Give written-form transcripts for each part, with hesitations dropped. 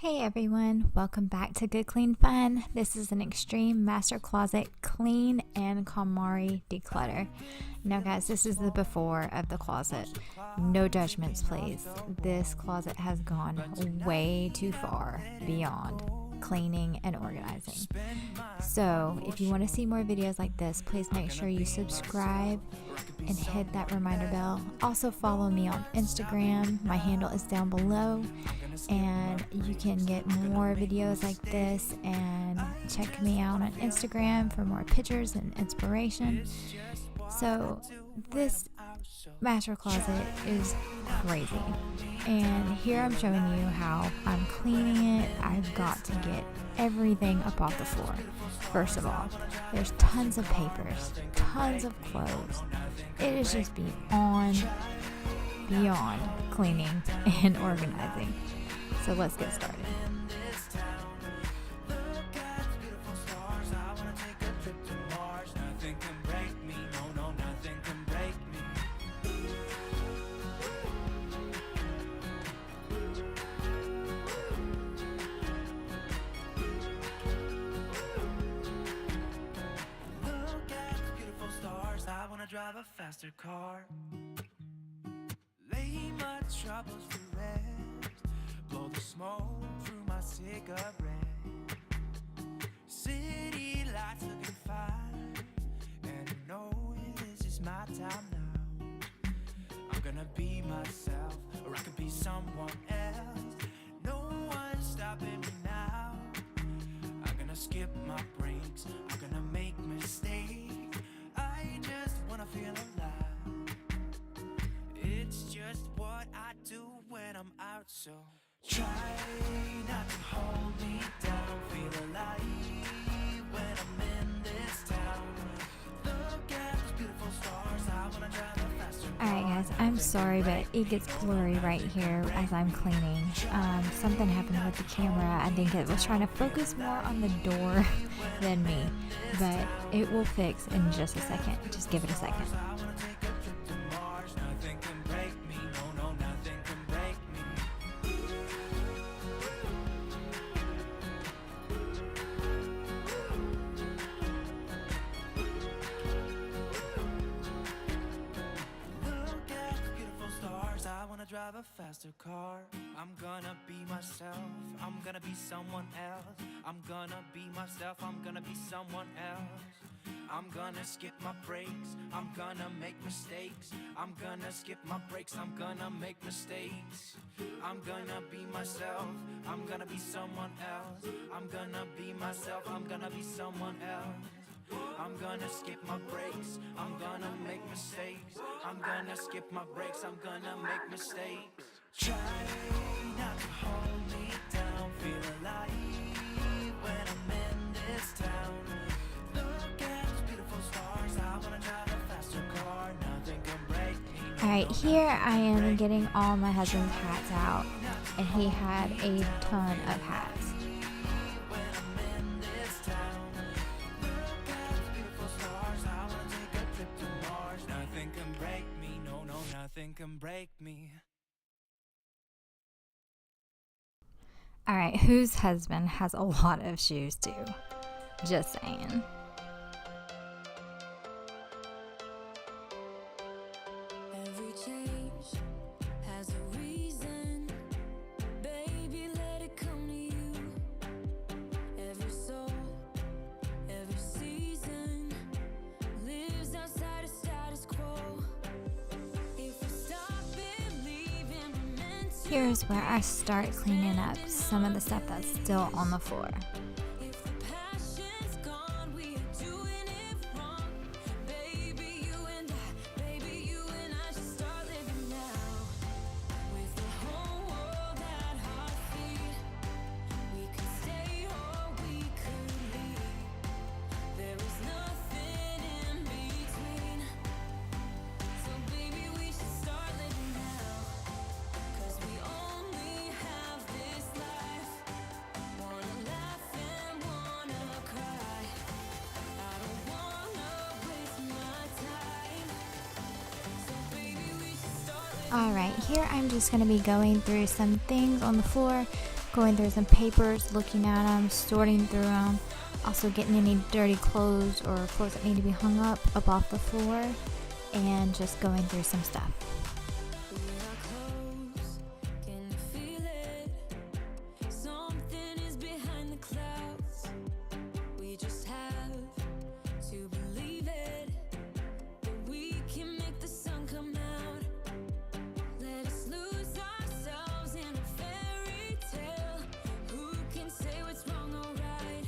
Hey everyone, welcome back to Good Clean Fun. This is an extreme master closet clean and KONMARI declutter. Now guys, this is the before of the closet. No judgments please. This closet has gone way too far beyond cleaning and organizing. So if you want to see more videos like this, please make sure you subscribe and hit that reminder bell. Also follow me on Instagram. My handle is down below, and you can get more videos like this, and check me out on Instagram for more pictures and inspiration. So this master closet is crazy, and here I'm showing you how I'm cleaning it. I've got to get everything up off the floor. First of all, there's tons of papers, tons of clothes. It is just beyond cleaning and organizing. So let's get started. Drive a faster car, lay my troubles to rest, blow the smoke through my cigarette. City lights looking fine, and you know this is my time now. I'm gonna be myself, or I could be someone else. No one's stopping me now. I'm gonna skip my breaks, I'm gonna make mistakes. I just wanna feel alive. It's just what I do when I'm out, so try not to hold me down. Feel alive when I'm in this town. Look at those beautiful stars. I wanna drive a faster car. Alright guys, I'm sorry, but it gets blurry right here as I'm cleaning. Something happened with the camera. I think it was trying to focus more on the door than me, but it will fix in just a second. Just give it a second. Drive a faster car. I'm gonna be myself, I'm gonna be someone else. I'm gonna be myself, I'm gonna be someone else. I'm gonna skip my breaks, I'm gonna make mistakes. I'm gonna skip my breaks, I'm gonna make mistakes. I'm gonna be myself, I'm gonna be someone else. I'm gonna be myself, I'm gonna be someone else. I'm gonna skip my breaks, I'm gonna make mistakes. I'm gonna skip my breaks, I'm gonna make mistakes. Try not to hold me down. Feel alive when I'm in this town. Look at those beautiful stars. I wanna drive a faster car. Nothing can break me. Alright, here I am getting all my husband's hats out, and he had a ton of hats. Nothing can break me. Alright, whose husband has a lot of shoes too? Just saying. Every change has a reason. Baby, let it come to you. Every soul, every season lives outside of status quo. Here's where I start cleaning up some of the stuff that's still on the floor. Alright, here I'm just going to be going through some things on the floor going through some papers, looking at them, sorting through them, also getting any dirty clothes or clothes that need to be hung up off the floor, and just going through some stuff. We are close, can you feel it? Something is behind the clouds. We just have to believe it, that we can make the sun come out. Let us lose ourselves in a fairy tale. Who can say what's wrong or right?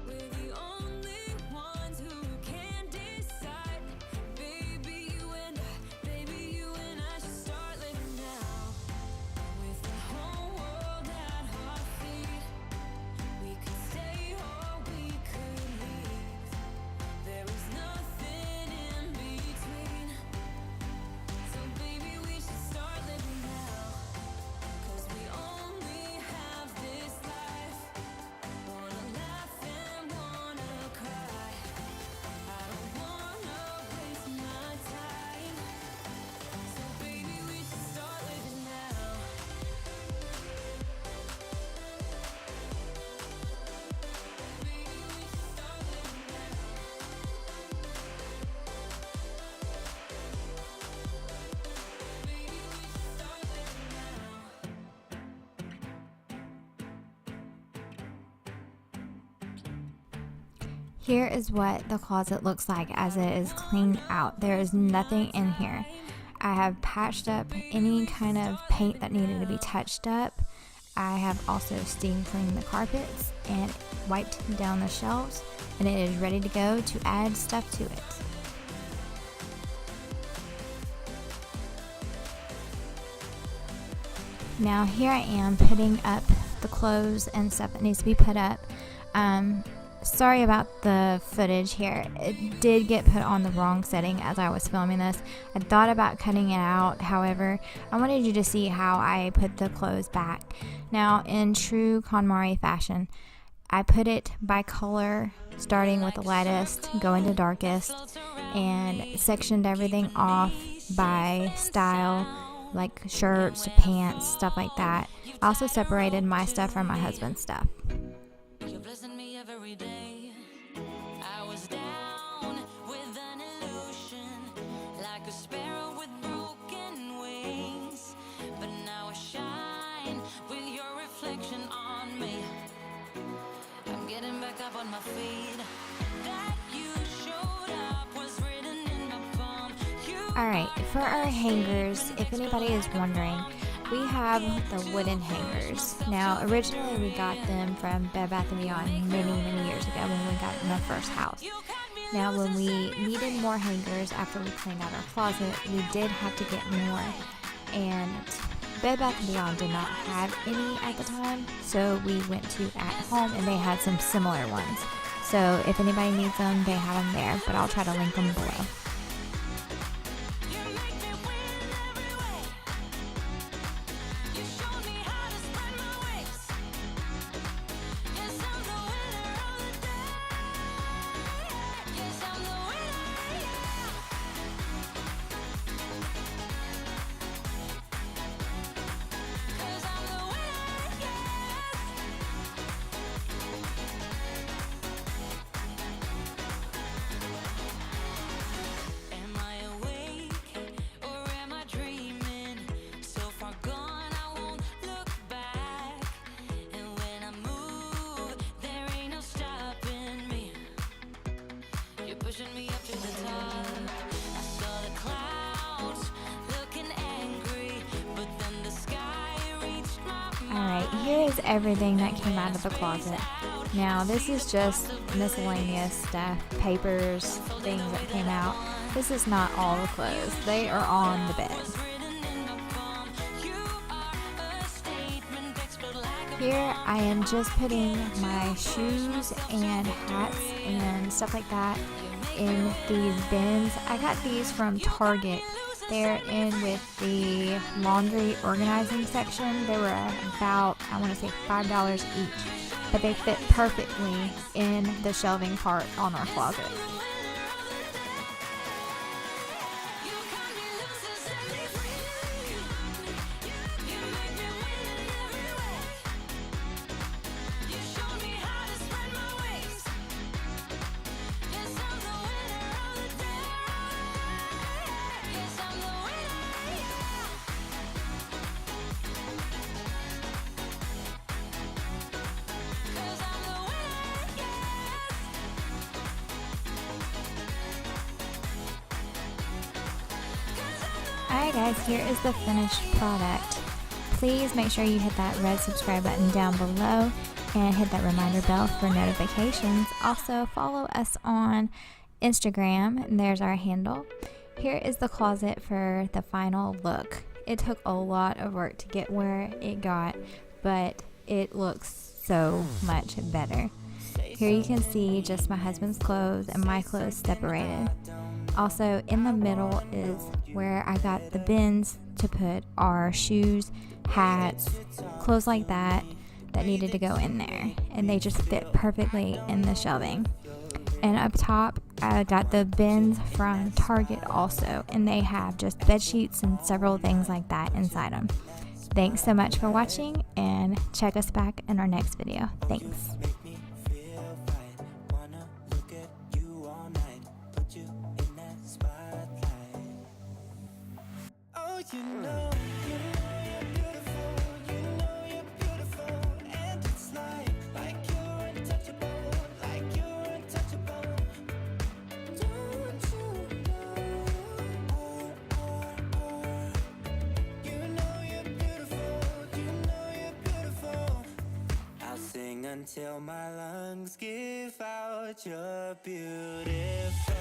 We're the only ones who can decide. Baby, you and I should start living now. With the whole world at our feet, we could stay or we could leave. There is nothing in between. So baby, we should start living now. 'Cause we only have this life. Wanna laugh and wanna cry. I don't wanna waste my time. So baby, we should start living now. Baby, we should start living now. Baby, we should start living now. Here is what the closet looks like as it is cleaned out. There is nothing in here. I have patched up any kind of paint that needed to be touched up. I have also steam cleaned the carpets and wiped down the shelves, and it is ready to go to add stuff to it. Now here I am putting up the clothes and stuff that needs to be put up. Sorry about the footage here. It did get put on the wrong setting as I was filming this. I thought about cutting it out. However, I wanted you to see how I put the clothes back. Now, in true KONMARI fashion, I put it by color, starting with the lightest, going to darkest, and sectioned everything off by style, like shirts, pants, stuff like that. I also separated my stuff from my husband's stuff. You're blessing me every day. I was down with an illusion, like a sparrow with broken wings. But now I shine with your reflection on me. I'm getting back up on my feet. That you showed up was written in my palm. Alright, for our hangers, if anybody is wondering, we have the wooden hangers. Now, originally we got them from Bed Bath & Beyond many years ago when we got in our first house. Now, when we needed more hangers after we cleaned out our closet, we did have to get more. And Bed Bath & Beyond did not have any at the time, so we went to At Home and they had some similar ones. So if anybody needs them, they have them there, but I'll try to link them below. Pushing me up to the top. I saw the clouds looking angry, but then the sky reached my mind. Alright, here is everything that came out of the closet. Now, this is just miscellaneous stuff, papers, things that came out. This is not all the clothes. They are on the bed. Here I am just putting my shoes and hats and stuff like that in these bins. I got these from Target. They're in with the laundry organizing section. They were about, I want to say $5 each, but they fit perfectly in the shelving part on our closet. Alright guys, here is the finished product. Please make sure you hit that red subscribe button down below and hit that reminder bell for notifications. Also follow us on Instagram, and there's our handle. Here is the closet for the final look. It took a lot of work to get where it got, but it looks so much better. Here you can see just my husband's clothes and my clothes separated. Also in the middle is where I got the bins to put our shoes, hats, clothes like that needed to go in there, and they just fit perfectly in the shelving. And up top I got the bins from Target also, and they have just bed sheets and several things like that inside them. Thanks so much for watching, and check us back in our next video. Thanks. You know you're beautiful, you know you're beautiful, and it's like you're untouchable, like you're untouchable. Don't you know? You know you're beautiful, you know you're beautiful. I'll sing until my lungs give out. You're beautiful.